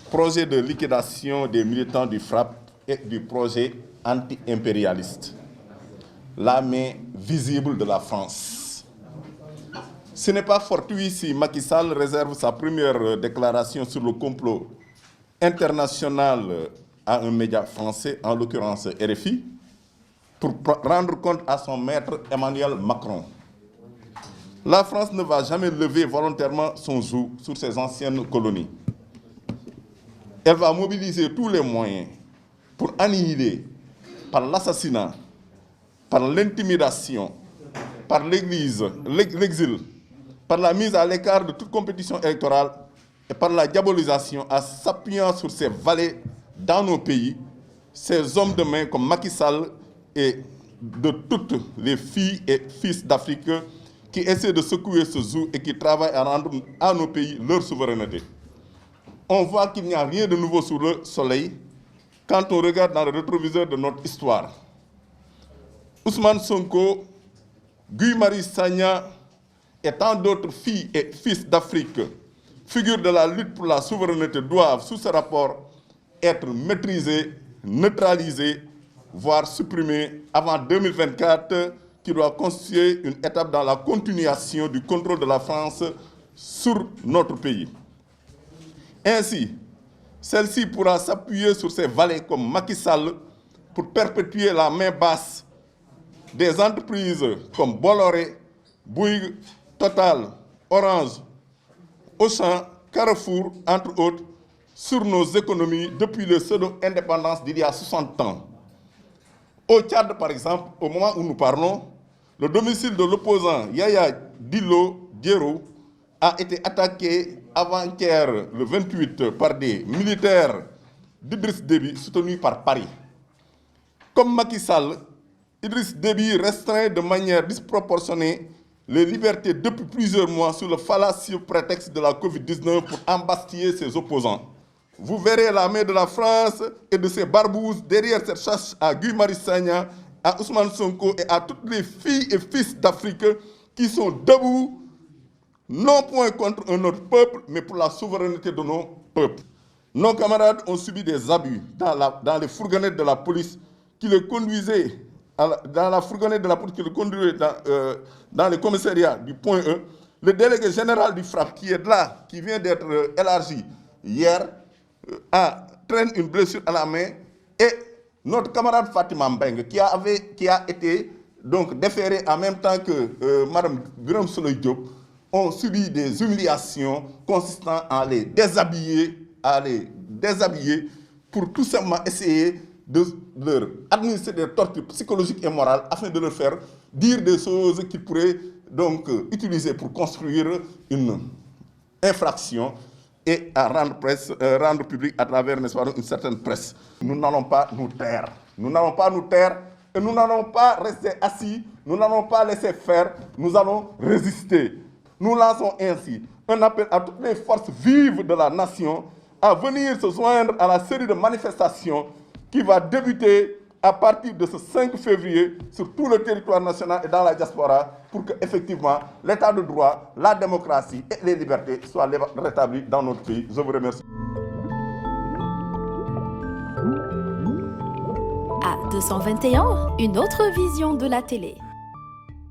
projet de liquidation des militants du FRAPP et du projet anti-impérialiste, la main visible de la France. Ce n'est pas fortuit si Macky Sall réserve sa première déclaration sur le complot international à un média français, en l'occurrence RFI, pour rendre compte à son maître Emmanuel Macron. La France ne va jamais lever volontairement son joug sur ses anciennes colonies. Elle va mobiliser tous les moyens pour annihiler par l'assassinat, par l'intimidation, par l'exil, par la mise à l'écart de toute compétition électorale et par la diabolisation en s'appuyant sur ces valets dans nos pays, ces hommes de main comme Macky Sall et de toutes les filles et fils d'Afrique qui essaient de secouer ce joug et qui travaillent à rendre à nos pays leur souveraineté. On voit qu'il n'y a rien de nouveau sous le soleil quand on regarde dans le rétroviseur de notre histoire. Ousmane Sonko, Guy Marius Sagna et tant d'autres filles et fils d'Afrique, figures de la lutte pour la souveraineté, doivent, sous ce rapport, être maîtrisés, neutralisés, voire supprimés avant 2024, qui doit constituer une étape dans la continuation du contrôle de la France sur notre pays. Ainsi, celle-ci pourra s'appuyer sur ses valets comme Macky Sall pour perpétuer la main basse des entreprises comme Bolloré, Bouygues, Total, Orange, Auchan, Carrefour, entre autres, sur nos économies depuis le pseudo-indépendance d'il y a 60 ans. Au Tchad, par exemple, au moment où nous parlons, le domicile de l'opposant Yaya Dillo Diéro a été attaqué avant-hier, le 28, par des militaires d'Idriss Déby soutenus par Paris. Comme Macky Sall, Idriss Déby restreint de manière disproportionnée les libertés depuis plusieurs mois sous le fallacieux prétexte de la Covid-19 pour embastiller ses opposants. Vous verrez la main de la France et de ses barbouzes derrière cette chasse à Guy Marius Sagna, à Ousmane Sonko et à toutes les filles et fils d'Afrique qui sont debout, non point contre un autre peuple, mais pour la souveraineté de nos peuples. Nos camarades ont subi des abus dans les fourgonnettes de la police qui les conduisaient dans la fourgonnette de la police qui le conduisait dans les commissariats du point E. Le délégué général du FRAPP, qui est là, qui vient d'être élargi hier, traîne une blessure à la main, et notre camarade Fatima Mbeng, qui a été donc déféré en même temps que Mme Birame Souleye Diop, ont subi des humiliations consistant à les déshabiller pour tout simplement essayer de leur administrer des tortures psychologiques et morales afin de leur faire dire des choses qu'ils pourraient donc utiliser pour construire une infraction et à rendre public à travers, n'est-ce pas, une certaine presse. Nous n'allons pas nous taire. Nous n'allons pas nous taire et nous n'allons pas rester assis. Nous n'allons pas laisser faire. Nous allons résister. Nous lançons ainsi un appel à toutes les forces vives de la nation à venir se joindre à la série de manifestations qui va débuter à partir de ce 5 février sur tout le territoire national et dans la diaspora pour que, effectivement, l'état de droit, la démocratie et les libertés soient rétablis dans notre pays. Je vous remercie. À 221, une autre vision de la télé.